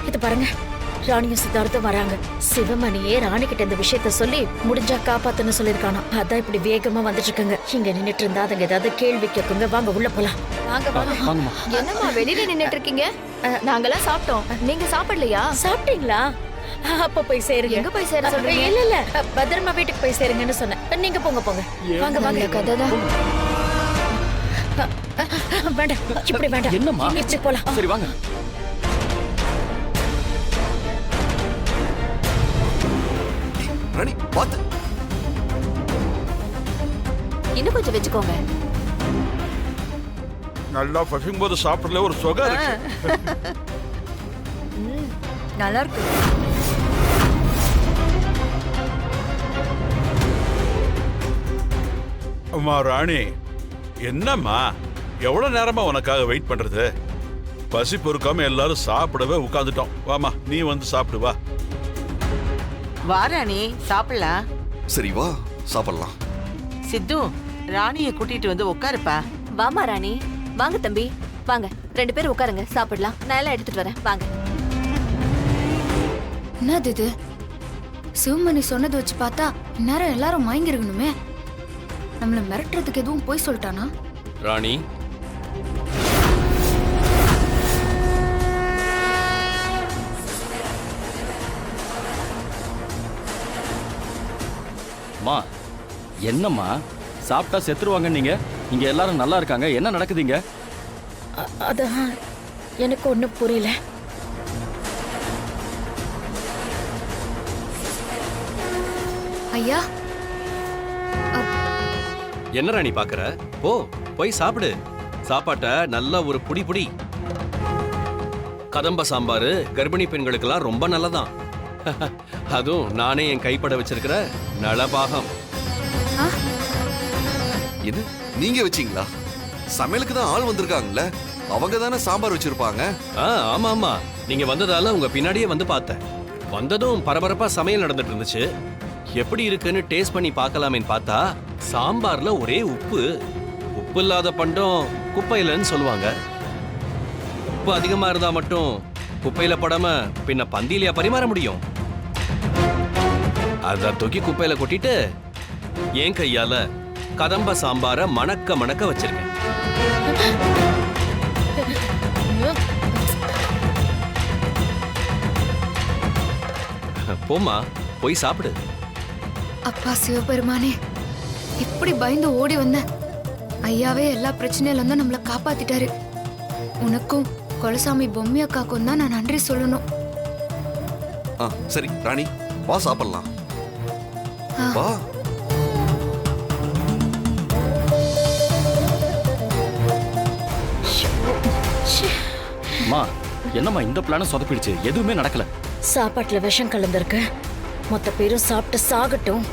இது பாருங்க, ராணியும் சித்தார்த்தும் வராங்க. சிவமணியே ராணி கிட்ட இந்த விஷயத்த சொல்லி முடிஞ்சா காப்பாத்துன்னு சொல்லிருக்கானோ. அதான் இப்படி வேகமா வந்துட்டு இருக்காங்க. இங்க நின்னுட்டு இருந்தா அதுங்க ஏதாவது கேள்வி கேட்குங்க. வாங்க உள்ள போலாம். வாங்க வாங்க. என்னம்மா வெளியில நின்னுட்டு இருக்கீங்க? நாங்கெல்லாம் சாப்பிட்டோம், நீங்க சாப்பிடலையா? சாப்பிட்டீங்களா? அப்ப போய் சேருங்க. எங்க போய் சேர சொல்றீங்க? இல்ல இல்ல, பத்திரமா வீட்டுக்கு போய் சேருங்கன்னு சொன்னேன். நீங்க போங்க போங்க. வாங்க வாங்க. கதைதான். வேண்டாம், இப்படி வேண்டாம். என்னம்மா? இப்படி போலாம். சரி வாங்க. ராணி பாத்து. இன்னும் கொஞ்சம் வச்சுக்கோங்க. நல்லா பசிக்கும் போது சாப்பிடல ஒரு சுகம் இருக்கு. நல்லா இருக்கு. அம்மா ராணி, என்னம்மா எவ்வளவு நேரமா உனக்காக வெயிட் பண்றது? பசி பொறுக்காம எல்லாரும் சாப்பிடவே உட்கார்ந்துட்டோம். வாமா, நீ வந்து சாப்பிடு வா. வாராணி சாப்பிடலாம். சரி வா சாப்பிடலாம். சித்து, ராணிய கூட்டிட்டு வந்து உட்காருப்பா. வாமா ராணி. வாங்க தம்பி, வாங்க 2 பேரும் உட்காருங்க, சாப்பிடலாம். நான் எல்லாம் எடுத்துட்டு வரேன், வாங்க. என்னது இது? சிவமணி சொன்னது வச்சு பார்த்தா இந்நேரம் எல்லாரும் மயங்கிருக்கணுமே. நம்மள மிரட்டுறதுக்கு எதுவும் போய் சொல்லிட்டானா? ராணி, அம்மா என்னம்மா சாப்பிட்டா செத்துருவாங்க நீங்க? இங்க எல்லாரும் நல்லா இருக்காங்க, என்ன நடக்குதுங்க? அதான் எனக்கு ஒண்ணும் புரியல. ஐயா, என்ன ராணி பாக்குற? போய் சாப்பிடு. சாப்பாட்ட நல்லா ஒரு புடி புடி. கதம்ப சாம்பாரு கர்ப்பிணி பெண்களுக்கெல்லாம் ரொம்ப நல்லதான். அதுவும் நானே என் கைப்பட வச்சிருக்கிற நலபாகம். இது நீங்க வச்சீங்களா? சமையலுக்கு தான் ஆள் வந்திருக்காங்கல்ல, அவங்க தானே சாம்பார் வச்சிருப்பாங்க. ஆமா ஆமா, நீங்க வந்ததால உங்க பின்னாடியே வந்து பார்த்தேன். வந்ததும் பரபரப்பா சமையல் நடந்துட்டு இருந்துச்சு. எப்படி இருக்குன்னு டேஸ்ட் பண்ணி பார்க்கலாமேன்னு பார்த்தா சாம்பார்ல ஒரே உப்பு. உப்பு இல்லாத பண்டம் குப்பையிலன்னு சொல்லுவாங்க. உப்பு அதிகமா இருந்தா மட்டும் குப்பையில படாம பின்ன பந்தியிலையா பரிமாற முடியும்? அத தூக்கி குப்பையில கொட்டிட்டு என் கையால கதம்ப சாம்பார மணக்க மணக்க வச்சிருக்கேன். போமா, போய் சாப்பிடு. அப்பா சிவபெருமானே, இப்படி பயந்து ஓடி வந்த ஐயாவே எல்லா பிரச்சனையில இருந்தும் நம்மள காப்பாத்திட்டாரு. உனக்கும் கொலசாமி பொம்மி அக்காக்கும் தான் நான் நன்றி சொல்லணும். சரி ராணி வா சாப்பிடலாம். வா. அம்மா என்னம்மா இந்த பிளான சொதப்பிடுச்சு, எதுவுமே நடக்கல. சாப்பாட்டுல விஷம் கலந்திருக்கு. மொத்த பேரும் சாப்பிட்டு சாகட்டும்,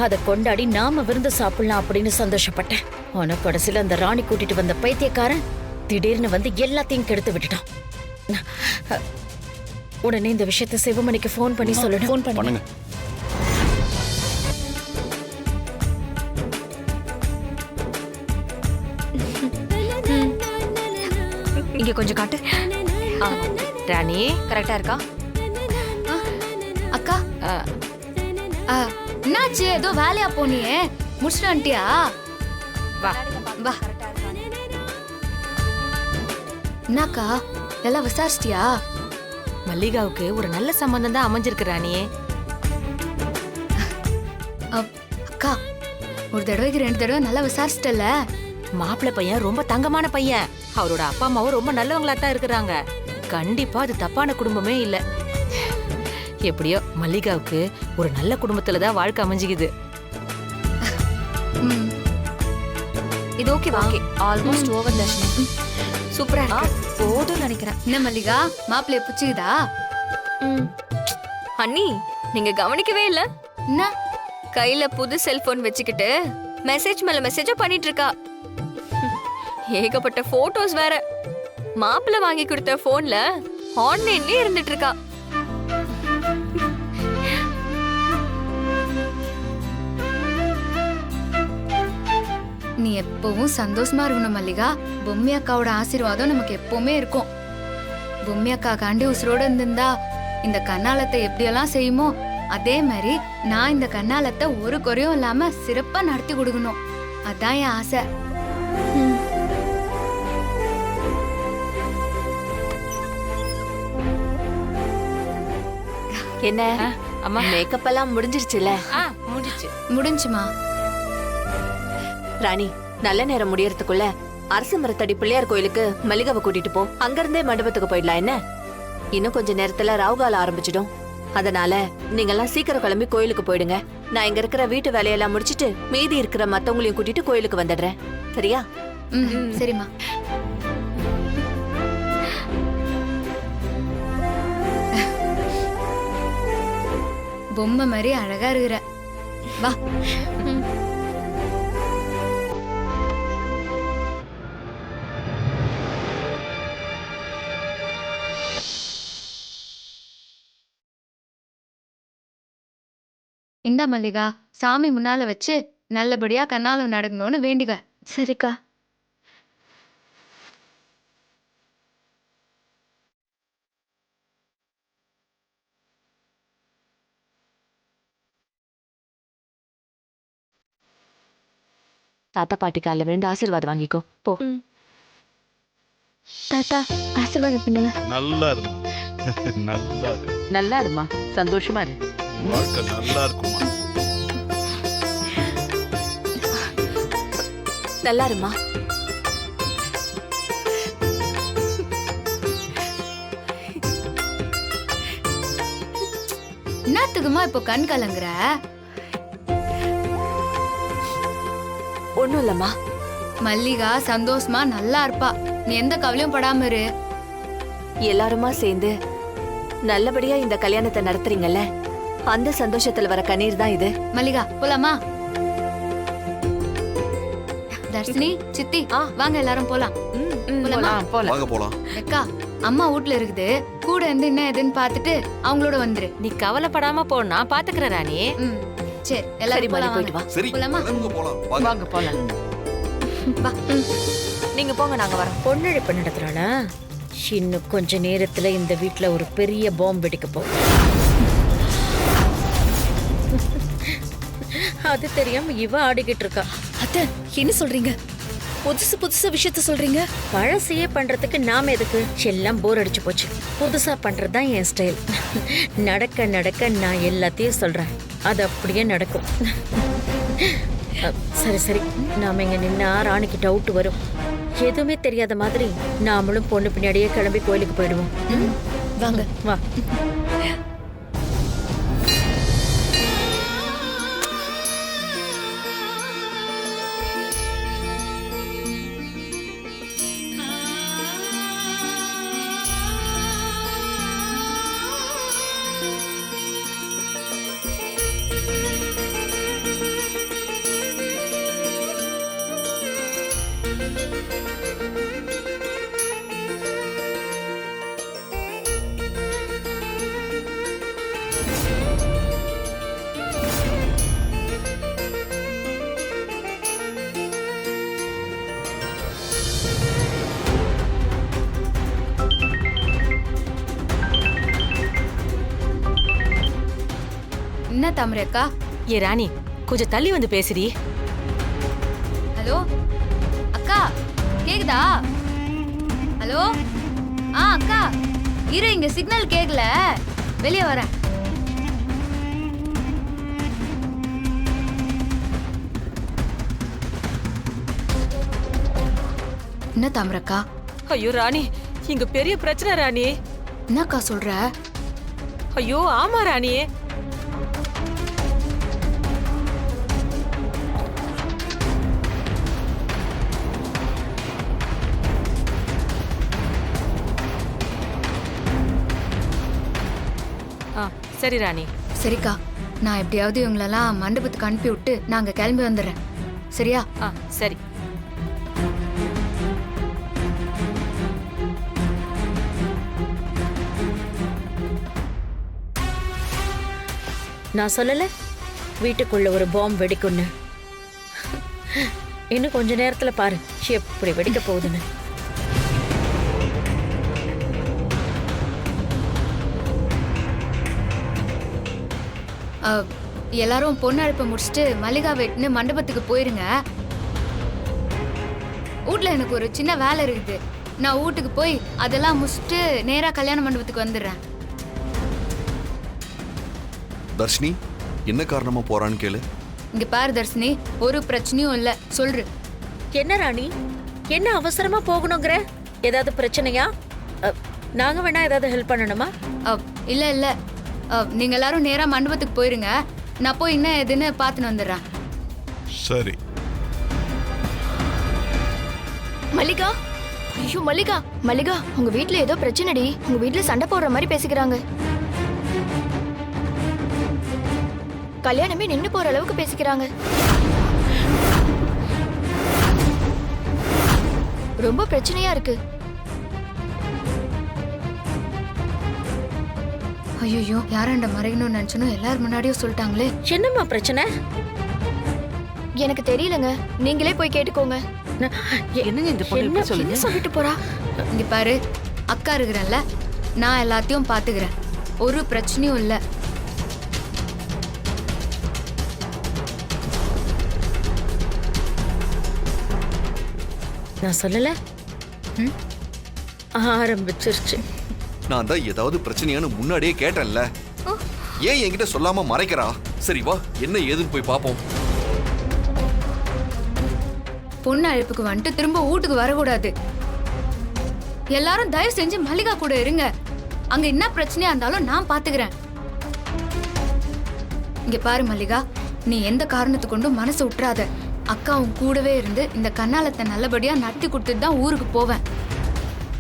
அதை கொண்டாடி நாம விருந்து சாப்பிடலாம் அப்படின்னு சந்தோஷப்பட்டேன். ஆனா கடைசியில அந்த ராணி கூட்டிட்டு வந்த பைத்தியக்காரன் திடீர்னு வந்து எல்லாத்தையும் கெடுத்து விட்டுட்டான். உடனே இந்த விஷயத்த சிவமணிக்கு ஃபோன் பண்ணி சொல்லணும். ஃபோன் பண்ணுங்க. இங்க கொஞ்சம் காட்டு. ராணி கரெக்டா இருக்கா? அக்கா, என்னாச்சு? ஏதோ வேலையா போனியே, முடிச்சுட்டு வந்துட்டியா? வா வா. என்னக்கா, எல்லாம் விசாரிச்சிட்டியா? மல்லிகாவுக்கு ஒரு நல்ல சம்பந்தம் தான் அமைஞ்சிருக்கு ராணியே. அக்கா, ஒரு தடவைக்கு 2 தடவை நல்லா விசாரிச்சிட்டல. மாப்பிள்ளை பையன் ரொம்ப தங்கமான பையன். அவரோட அப்பா அம்மாவும் ரொம்ப நல்லவங்களா தான் இருக்கிறாங்க. கண்டிப்பா அது தப்பான குடும்பமே இல்ல. எப்படியோ மல்லிகாவுக்கு ஒரு நல்ல குடும்பத்துலதான் வாழ்க்கை அமைஞ்சுக்குது. இது ஓகே வாங்க. Almost over Darshini. சூப்பரா இருக்கு. போதும் நினைக்கிறேன். என்ன மல்லிகா, மாப்பிள்ளைய புடிச்சுக்குதா? அண்ணி, நீங்க கவனிக்கவே இல்ல? என்ன? கையில புது செல்போன் வச்சுக்கிட்டு மெசேஜ் மேல மெசேஜா பண்ணிட்டு இருக்கா. ஏகப்பட்ட போட்டோஸ் வேற. மாப்பிள்ள வாங்கி கொடுத்த போன்ல ஆன்லைன்லயே இருந்துட்டு இருக்கா. நீ எப்பவும் சந்தோஷமா இருக்கணும் மல்லிகா. பொம்மி அக்காவோட ஆசீர்வாதம் நமக்கு எப்பவுமே இருக்கும். பொம்மி அக்கா காண்டி உசுரோட இருந்திருந்தா இந்த கண்ணாலத்தை எப்படியெல்லாம் செய்யுமோ அதே மாதிரி நான் இந்த கண்ணாலத்தை ஒரு குறையும் இல்லாம சிறப்பா நடத்தி கொடுக்கணும். அதான் என் ஆசை. என்ன அம்மா மேக்கப் எல்லாம் முடிஞ்சிருச்சுல? முடிச்சு. முடிஞ்சுமா? ராணி, நல்ல நேரம் முடியறதுக்குள்ள அரச மரத்தடி பிள்ளையார் கோயிலுக்கு மல்லிகாவை கூட்டிட்டு போ. அங்கிருந்தே மண்டபத்துக்கு போயிடலாம். என்ன, இன்னும் கொஞ்ச நேரத்துல ராவுகால ஆரம்பிச்சிடும். அதனால நீங்கெல்லாம் சீக்கிரம் கிளம்பி கோயிலுக்கு போயிடுங்க. நான் இங்க இருக்கிற வீட்டு வேலையெல்லாம் முடிச்சிட்டு மீதி இருக்கிற மத்தவங்களையும் கூட்டிட்டு கோயிலுக்கு வந்துடுறேன். சரியா? சரிம்மா. பொம்மை மாதிரி அழகா இருக்கிற. வா. இந்த மல்லிகா, சாமி முன்னால வச்சு நல்லபடியா கண்ணாலம் நடக்கணும்னு வேண்டிக்க. சரிக்கா. தாத்தா பாட்டி காலில் விழுந்து ஆசீர்வாதம் வாங்கிக்கோ போ. தாத்தா ஆசீர்வாதம் பண்ணுங்க. நல்லா இருக்கும். நல்லா இருக்கு. நல்லா இருமா, சந்தோஷமா இரு. வாழ்க்கை நல்லா இருக்குமா? நல்லா இருமா. என்னத்துக்குமா இப்போ கண் கலங்குற? ஒண்ணும் இல்லம்மா. மல்லிகா சந்தோஷமா நல்லா இருப்பா. நீ எந்த கவலையும் படாம இரு. எல்லாருமா சேர்ந்து நல்லபடியா இந்த கல்யாணத்தை நடத்துறீங்கல்ல, அந்த சந்தோஷத்துல வர கண்ணீர் தான் இது. மல்லிகா போலாமா? தர்ஷினி, சித்தி, வாங்க எல்லாரும் போலாம். போலாமா? போலாம். வாங்க போலாம். அக்கா, அம்மா வீட்ல இருக்குது, கூட இருந்து என்ன ஏதுன்னு பாத்துட்டு அவங்களோட வந்துரு. நீ கவலைப்படாம போ, நான் பாத்துக்கிறேன் ராணி. சரி, எல்லாரும் போலாம். போயிட்டு வா. சரி, போலாமா? கிளம்புங்க, போலாம். வாங்க. வாங்க போலாம். வா. நீங்க போங்க, நாங்க வரோம். பொண்ணழைப்பு நடத்துறாளா? இன்னும் கொஞ்ச நேரத்துல இந்த வீட்ல ஒரு பெரிய பாம்பு வெடிக்க போகுது. அது தெரியாம இவ ஆடிக்கிட்டு இருக்கா. அத்தை, என்ன சொல்றீங்க? புதுசு புதுசா விஷயத்த சொல்றீங்க. பழசையே பண்றதுக்கு நாம எதுக்கு? எல்லாம் போர் அடிச்சு போச்சு. புதுசா பண்றதுதான் என் ஸ்டைல். நடக்க நடக்க நான் எல்லாத்தையும் சொல்றேன், அது அப்படியே நடக்கும். சரி சரி, நாம இங்க நின்னா ராணிக்கு டவுட் வரும். எதுவுமே தெரியாத மாதிரி நாமளும் பொண்ணு பின்னாடியே கிளம்பி கோயிலுக்கு போயிடுவோம். வாங்க. வா. என்ன தாமரை அக்கா? ஏ ராணி, கொஞ்சம் தள்ளி வந்து பேசுடி. ஹலோ அக்கா, கேக்குதா? ஹலோ. அக்கா இரு, இங்க சிக்னல் கேக்கல, வெளியே வரேன். என்ன தாமரக்கா? ஐயோ ராணி, இங்க பெரிய பிரச்சனை ராணி. என்னக்கா சொல்ற? ஐயோ ஆமா ராணி. சரி ராணி. சரிக்கா, நான் எப்படியாவது இவங்களெல்லாம் மண்டபத்துக்கு அனுப்பி விட்டு நாங்க கிளம்பி வந்துடுறேன். சரியா? சரி. நான் சொல்லல வீட்டுக்குள்ள ஒரு பாம்பு வெடிக்கும்னு. இன்னும் கொஞ்ச நேரத்துல பாரு எப்படி வெடிக்க போகுதுன்னு. எல்லாரும் பொண்ணு அழைப்ப முடிச்சுட்டு மல்லிகா வெட்டுன்னு மண்டபத்துக்கு போயிருங்க. வீட்ல எனக்கு ஒரு சின்ன வேலை இருக்குது. நான் வீட்டுக்கு போய் அதெல்லாம் முடிச்சுட்டு நேரா கல்யாண மண்டபத்துக்கு வந்துடுறேன். தர்ஷினி என்ன காரணமா போறான்னு கேளு. இங்க பாரு தர்ஷினி, ஒரு பிரச்சனையும் இல்ல, சொல்று. என்ன ராணி, என்ன அவசரமா போகணுங்கிற? ஏதாவது பிரச்சனையா? நாங்க வேணா ஏதாவது ஹெல்ப் பண்ணணுமா? இல்ல இல்ல, நீங்க எல்லாரும் நேரா மண்டபத்துக்கு போயிருங்க. நான் போய் என்ன எதுன்னு பார்த்துன்னு வந்துடுறேன். சரி. மல்லிகா, ஐயோ மல்லிகா, மல்லிகா உங்க வீட்ல ஏதோ பிரச்சனைடி. உங்க வீட்ல சண்டை போடுற மாதிரி பேசிக்கிறாங்க. கல்யாணமே நின்னு போற அளவுக்கு பேசிக்கிறாங்க. ரொம்ப பிரச்சனையா இருக்கு. ஐயோ, யாராண்ட மறைக்கணும்னு நினைச்சனும் எல்லாரும் முன்னாடியும் சொல்லிட்டாங்களே. என்னம்மா பிரச்சனை? எனக்கு தெரியலங்க, நீங்களே போய் கேட்டுக்கோங்க. என்னங்க இந்த பொண்ணு இப்படி சொல்லுங்க? என்ன சொல்லிட்டு போறா? இங்க பாரு, அக்கா இருக்கிறேன்ல, நான் எல்லாத்தையும் பாத்துக்கிறேன். ஒரு பிரச்சனையும் இல்ல. நான் சொல்லல? ஆரம்பிச்சிருச்சு. நான் தான் ஏதாவது பிரச்சனையான்னு முன்னாடியே கேட்டேன்ல. ஏன் என்கிட்ட சொல்லாம மறைக்கிறா? சரி வா, என்ன ஏதுன்னு போய் பாப்போம். பொண்ணு அழைப்புக்கு வந்துட்டு திரும்ப வீட்டுக்கு வரக்கூடாது. எல்லாரும் தயவு செஞ்சு மல்லிகா கூட இருங்க. அங்க என்ன பிரச்சனையா இருந்தாலும் நான் பாத்துக்கிறேன். இங்க பாரு மல்லிகா, நீ எந்த காரணத்தை கொண்டும் மனசை விட்டுறாத. அக்கா உன் கூடவே இருந்து இந்த கண்ணாலத்தை நல்லபடியா நட்டி கொடுத்துட்டு தான் ஊருக்கு போவேன்.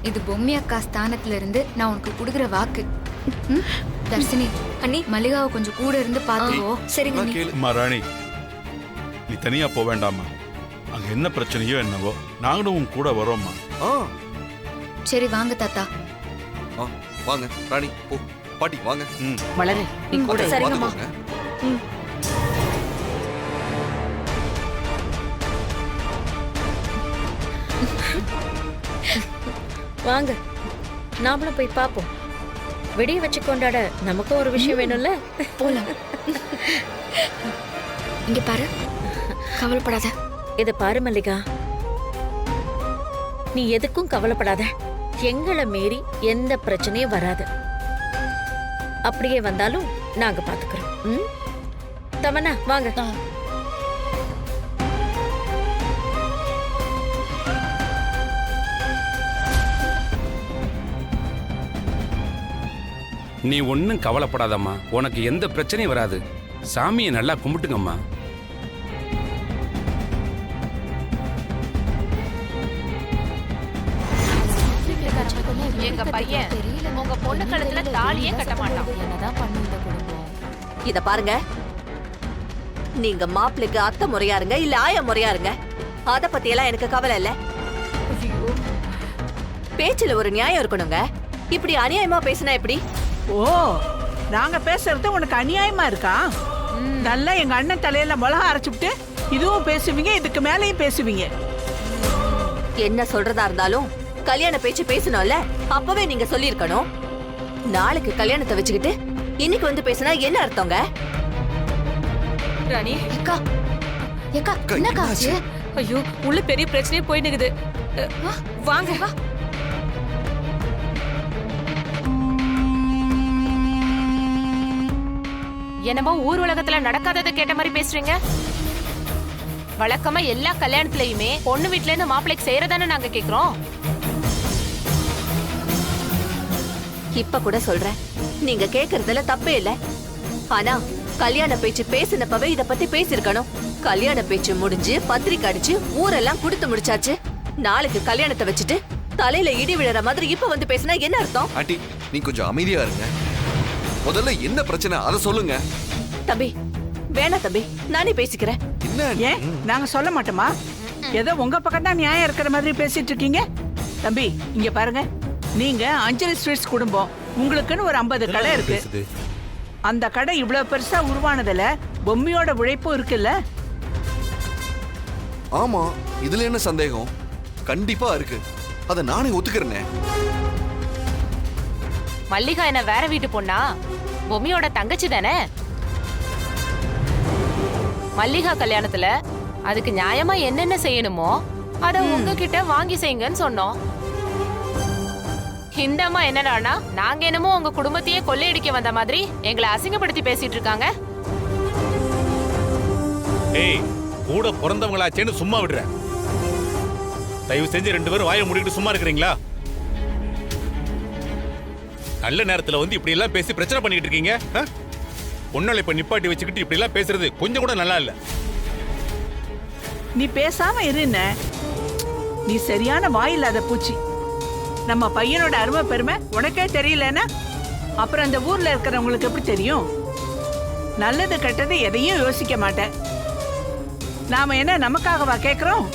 இது பொம்மி அக்கா ஸ்தானத்துல இருந்து நான் உனக்கு கொடுக்குற வாக்கு. தர்ஷினி, அண்ணி, மல்லிகாவை கொஞ்சம் கூட இருந்து பாத்துக்கோ. சரிங்க அண்ணி. கேளு. அம்மா ராணி, நீ தனியா போக வேண்டாமா. அங்க என்ன பிரச்சனையோ என்னவோ நாங்களும் உன் கூட வரோம்மா. சரி வாங்க தாத்தா. வாங்க ராணி, போ. பாட்டி வாங்க. மலரு, நீ கூட இரு. சரிங்கம்மா. வாங்க, நாமளும் போய் பாப்போம். வெடிய வச்சு கொண்டாட நமக்கும் ஒரு விஷயம் வேணும்ல. போலாம். இங்க பாரு, கவலைப்படாத. இத பாரு மல்லிகா, நீ எதுக்கும் கவலைப்படாத. எங்களை மீறி எந்த பிரச்சனையும் வராது. அப்படியே வந்தாலும் நாங்க பாத்துக்கிறோம். தமன்னா வாங்க. நீ ஒன்னும் கவலைப்படாதம்மா, உனக்கு எந்த பிரச்சனையும் வராது. சாமியை நல்லா கும்பிட்டுங்கம்மா. எங்க பையன் உங்க பொண்ணு கழுத்துல தாலியே கட்ட மாட்டான். என்னதான் பண்ணு இந்த குடும்பம்? இத பாருங்க, நீங்க மாப்பிளைக்கு அத்தை முறையா இருங்க இல்ல ஆயா முறையா இருங்க, அத பத்தி எல்லாம் எனக்கு கவலை இல்ல. பேச்சுல ஒரு நியாயம் இருக்கணுங்க. இப்படி அநியாயமா பேசினா எப்படி? ஓ, நாங்க பேசுறது உனக்கு அநியாயமா இருக்கா? நல்லா எங்க அண்ணன் தலையில மிளகா அரைச்சுட்டு இதுவும் பேசுவீங்க, இதுக்கு மேலேயும் பேசுவீங்க. என்ன சொல்றதா இருந்தாலும் கல்யாண பேச்சு பேசணும்ல, அப்பவே நீங்க சொல்லிருக்கணும். நாளைக்கு கல்யாணத்தை வச்சுக்கிட்டு இன்னைக்கு வந்து பேசினா என்ன அர்த்தங்க? ராணி, ஏக்கா, ஏக்கா, என்ன காச்சு? ஐயோ, உள்ள பெரிய பிரச்சனையே போய் நிக்குது. வாங்க வா. என்னமோ ஊர் உலகத்துல நடக்காததை கேட்ட மாதிரி பேசுறீங்க. வழக்கமா எல்லா கல்யாணத்திலயுமே பொண்ணு வீட்ல இருந்து மாப்பிள்ளைக்கு செய்யறதானே நாங்க கேக்குறோம். இப்ப கூட சொல்றேன், நீங்க கேக்குறதுல தப்பே இல்ல. ஆனா கல்யாண பேச்சு பேசினப்பவே இத பத்தி பேசிருக்கணும். கல்யாண பேச்சு முடிஞ்சு பத்திரிக்கை அடிச்சு ஊரெல்லாம் கொடுத்து முடிச்சாச்சு. நாளைக்கு கல்யாணத்தை வச்சுட்டு தலையில இடி விழற மாதிரி இப்ப வந்து பேசினா என்ன அர்த்தம்? ஆண்டி, நீ கொஞ்சம் அமைதியா இருங்க. முதல்ல என்ன பிரச்சனை அத சொல்லுங்க. தம்பி வேணா தம்பி, நானே பேசிக்கிறேன். ஏன் நாங்க சொல்ல மாட்டோமா? ஏதோ உங்க பக்கம் தான் நியாயம் இருக்கிற மாதிரி பேசிட்டு இருக்கீங்க. தம்பி இங்க பாருங்க, நீங்க அஞ்சலி ஸ்வீட்ஸ் குடும்பம், உங்களுக்குன்னு ஒரு 50 கடை இருக்கு. அந்த கடை இவ்வளவு பெருசா உருவானதுல பொம்மியோட உழைப்பும் இருக்குல்ல? ஆமா, இதுல என்ன சந்தேகம்? கண்டிப்பா இருக்கு. அத நானே ஒத்துக்கிறேனே. மல்லிகா என்ன வேற வீட்டு பொண்ணா? பொம்மியோட தங்கச்சி தானே? மல்லிகா கல்யாணத்துல அதுக்கு நியாயமா என்னென்ன செய்யணுமோ அத உங்ககிட்ட வாங்கி செய்யுங்கன்னு சொன்னோம். இந்த அம்மா என்னடானா நாங்க என்னமோ உங்க குடும்பத்தையே கொள்ளையடிக்க வந்த மாதிரி எங்களை அசிங்கப்படுத்தி பேசிட்டு இருக்காங்க. ஏய், கூட பிறந்தவங்களாச்சேன்னு சும்மா விடுற. தயவு செஞ்சு 2 பேரும் வாயை மூடிட்டு சும்மா இருக்கிறீங்களா? நல்ல நேரத்துல வந்து இப்படி எல்லாம் பேசி பிரச்சனை பண்ணிட்டு இருக்கீங்க. பொண்ணால இப்ப நிப்பாட்டி வச்சுக்கிட்டு இப்படி எல்லாம் பேசுறது கொஞ்சம் கூட நல்லா இல்ல. நீ பேசாம இருந்த. நீ சரியான வாயில்லாத பூச்சி. நம்ம பையனோட அருமை பெருமை உனக்கே தெரியலன்னா அப்புறம் அந்த ஊர்ல இருக்கிறவங்களுக்கு எப்படி தெரியும்? நல்லது கெட்டது எதையும் யோசிக்க மாட்டேன். நாம என்ன நமக்காகவா கேக்குறோம்?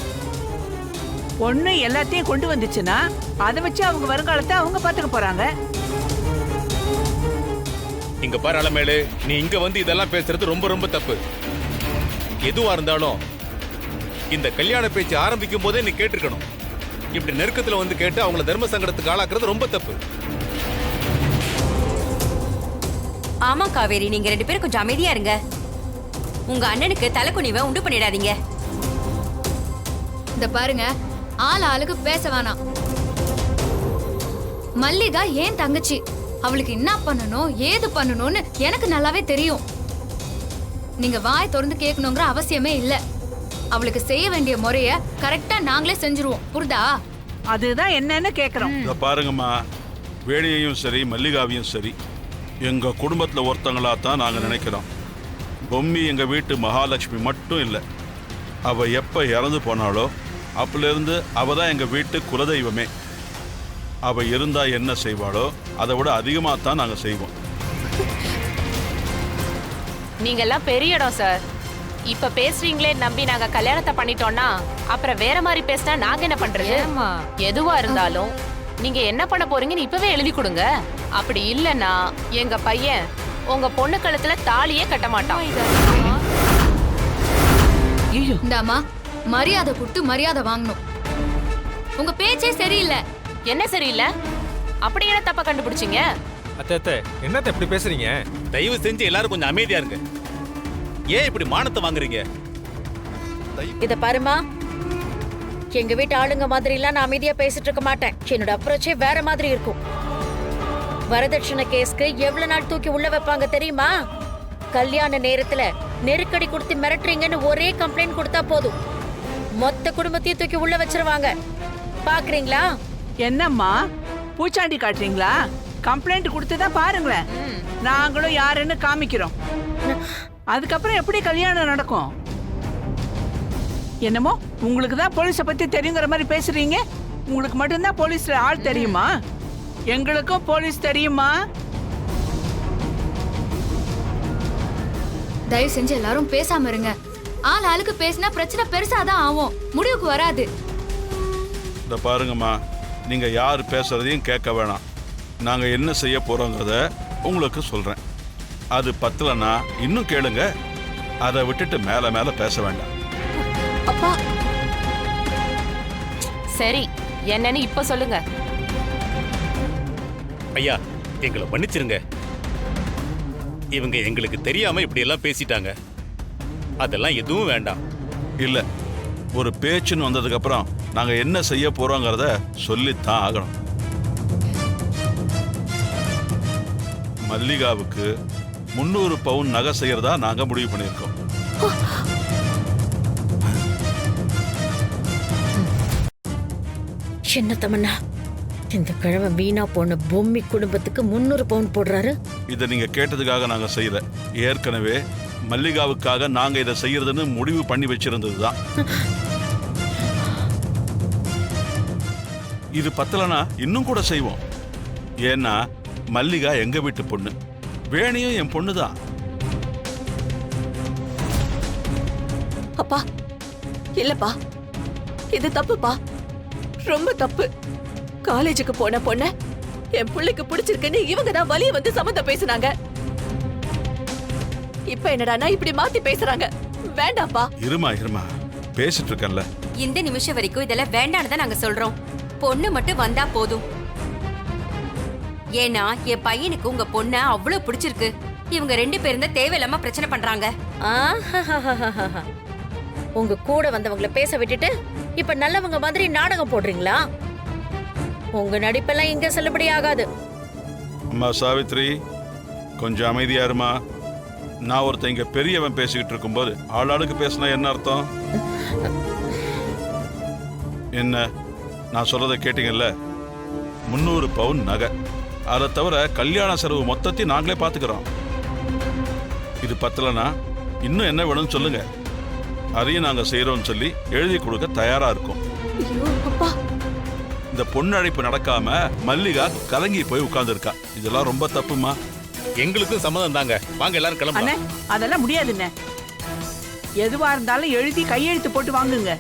பொண்ணு எல்லாத்தையும் கொண்டு வந்துச்சுன்னா அதை வச்சு அவங்க வருங்காலத்தை அவங்க பாத்துக்க போறாங்க. இங்க பாரு அலமேலு, நீ இங்க வந்து இதெல்லாம் பேசுறது ரொம்ப ரொம்ப தப்பு. எதுவா இருந்தாலும் இந்த கல்யாண பேச்சு ஆரம்பிக்கும் போதே நீ கேட்டிருக்கணும். இப்படி நெருக்கத்துல வந்து கேட்டு அவங்கள தர்ம சங்கடத்துக்கு ஆளாக்குறது ரொம்ப தப்பு. ஆமா காவேரி, நீங்க 2 பேரும் கொஞ்சம் அமைதியா இருங்க. உங்க அண்ணனுக்கு தலைக்குனிவை உண்டு பண்ணிடாதீங்க. இந்த பாருங்க, ஆளுக்கு பேச வேணாம். மல்லிகா ஏன் தங்கச்சி, அவளுக்கு என்ன பண்ணணும் ஏது பண்ணணும்னு எனக்கு நல்லாவே தெரியும். நீங்க வாய் திறந்து கேட்கணுங்கிற அவசியமே இல்ல. அவளுக்கு செய்ய வேண்டிய முறைய கரெக்டா நாங்களே செஞ்சிருவோம். புரிதா? அதுதான் என்னன்னு கேக்குறோம். பாருங்கம்மா, வேணியையும் சரி மல்லிகாவையும் சரி எங்க குடும்பத்துல ஒருத்தங்களா தான் நாங்க நினைக்கிறோம். பொம்மி எங்க வீட்டு மகாலட்சுமி மட்டும் இல்லை. அவ எப்ப இறந்து போனாலோ அப்பல இருந்து அவ தான் எங்க வீட்டு குலதெய்வமே. அவ இருந்தா என்ன செய்வாளோ அதை விட அதிகமா தான் நாங்க செய்வோம். நீங்க எல்லாம் பெரிய இடம் சார். இப்ப பேசுறீங்களே நம்பி நாங்க கல்யாணத்தை பண்ணிட்டோம்னா அப்புறம் வேற மாதிரி பேசினா நாங்க என்ன பண்றது? எதுவா இருந்தாலும் நீங்க என்ன பண்ண போறீங்கன்னு இப்பவே எழுதி கொடுங்க. அப்படி இல்லன்னா எங்க பையன் உங்க பொண்ணு கழுத்துல தாலியே கட்ட மாட்டான். இந்தாமா, மரியாதை கொடுத்து மரியாதை வாங்கணும். உங்க பேச்சே சரியில்லை. என்ன சரியில்லை? அப்படி என்ன தப்பா கண்டுபிடிச்சீங்க? அத்தை, என்னத்த இப்படி பேசுறீங்க? தயவு செஞ்சு எல்லாரும் கொஞ்சம் அமைதியா இருங்க. ஏன் இப்படி மானத்தை வாங்குறீங்க? இத பாருமா, எங்க வீட்டு ஆளுங்க மாதிரி எல்லாம் நான் அமைதியா பேசிட்டு இருக்க மாட்டேன். என்னோட அப்ரோச்சே வேற மாதிரி இருக்கும். வரதட்சணை கேஸ்க்கு எவ்வளவு நாள் தூக்கி உள்ள வைப்பாங்க தெரியுமா? கல்யாண நேரத்துல நெருக்கடி கொடுத்து மிரட்டுறீங்கன்னு ஒரே கம்ப்ளைண்ட் கொடுத்தா போதும், மொத்த குடும்பத்தையும் தூக்கி உள்ள வச்சிருவாங்க. பாக்குறீங்களா? என்னம்மா பூச்சாண்டி காட்டுறீங்களா? கம்ப்ளைண்ட் கொடுத்துதான் பாருங்களேன். நாங்களும் யாருன்னு காமிக்கிறோம். அதுக்கப்புறம் எப்படி கல்யாணம் நடக்கும்? என்னமோ உங்களுக்கு தான் போலீஸை பத்தி தெரியுங்கிற மாதிரி பேசுறீங்க. உங்களுக்கு மட்டும்தான் போலீஸ்ல ஆள் தெரியுமா? எங்களுக்கும் போலீஸ் தெரியுமா? தயவு செஞ்சு எல்லாரும் பேசாம இருங்க. ஆளுக்கு பேசினா பிரச்சனை பெருசாதான் ஆகும், முடிவுக்கு வராது. இந்த பாருங்கம்மா, நீங்க யார் பேசுறதையும் கேட்க வேணாம். நாங்க என்ன செய்ய போறோங்கிறத உங்களுக்கு சொல்றேன். அது பத்தலன்னா இன்னும் கேளுங்க. அதை விட்டுட்டு மேல மேல பேச வேண்டாம். அப்பா சரி, என்னன்னு இப்ப சொல்லுங்க. ஐயா, எங்களை மன்னிச்சிருங்க. இவங்க எங்களுக்கு தெரியாம இப்படி எல்லாம் பேசிட்டாங்க. அதெல்லாம் எதுவும் வேண்டாம். இல்ல, ஒரு பேச்சுன்னு வந்ததுக்கு அப்புறம் நாங்க என்ன செய்ய போறோங்கிறத சொல்லித்தான் ஆகணும். மல்லிகாவுக்கு 300 பவுன் நகை செய்யறதா நாங்க முடிவு பண்ணியிருக்கோம். என்ன தமன்னா, இந்த கிழமை வீணா போன பொம்மி குடும்பத்துக்கு 300 பவுன் போடுறாரு. இதை நீங்க கேட்டதுக்காக நாங்க செய்யல. ஏற்கனவே மல்லிகாவுக்காக நாங்க இதை செய்யறதுன்னு முடிவு பண்ணி வச்சிருந்ததுதான். இது பத்தலனா இன்னும் கூட செய்வோம். ஏன்னா மல்லிகா எங்க வீட்டு பொண்ணு, வேணியும் என் பொண்ணுதான். அப்பா இல்லப்பா, இது தப்புப்பா, ரொம்ப தப்பு. காலேஜுக்கு போன பொண்ண என் பிள்ளைக்கு பிடிச்சிருக்குன்னு இவங்க தான் வலிய வந்து சம்மந்தம் பேசுனாங்க. இப்ப என்னடானா இப்படி மாத்தி பேசுறாங்க. வேண்டாப்பா. இருமா பேசிட்டு இருக்கேன்ல. இந்த நிமிஷம் வரைக்கும் இதெல்லாம் வேண்டான்னு தான் நாங்க சொல்றோம். பொண்ணு மட்டும் வந்தா போதும். ஏன்னா என் பையனுக்கு உங்க பொண்ண அவ்வளவு பிடிச்சிருக்கு. இவங்க 2 பேரும் தான் தேவையில்லாம பிரச்சனை பண்றாங்க. ஆஹாஹாஹாஹா. உங்க கூட வந்தவங்கள பேச விட்டுட்டு இப்ப நல்லவங்க மாதிரி நாடகம் போடுறீங்களா? உங்க நடிப்பெல்லாம் இங்க செல்லுபடி ஆகாது. அம்மா சாவித்ரி, கொஞ்சம் அமைதியா இருமா. நான் ஒருத்தன் இங்க பெரியவன் பேசிக்கிட்டு இருக்கும்போது ஆளாளுக்கு பேசினா என்ன அர்த்தம்? என்ன, நான் சொல்றதை கேட்டீங்கல்ல? 300 பவுன் நகை, அதை தவிர கல்யாண செலவு மொத்தத்தையும் நாங்களே பார்த்துக்கிறோம். இது பத்தலனா இன்னும் என்ன வேணும்னு சொல்லுங்க, அதையும் நாங்க செய்யறோம்னு சொல்லி எழுதி கொடுக்க தயாரா இருக்கோம். இந்த பொண்ணு அழைப்பு நடக்காம மல்லிகா கலங்கி போய் உட்கார்ந்துருக்கா. இதெல்லாம் ரொம்ப தப்புமா. எங்களுக்கும் சம்மதம் தாங்க. வாங்க எல்லாரும் அண்ணே கிளம்பலாம். அதெல்லாம் முடியாதுண்ணே. எதுவா இருந்தாலும் எழுதி கையெழுத்து போட்டு வாங்குங்க.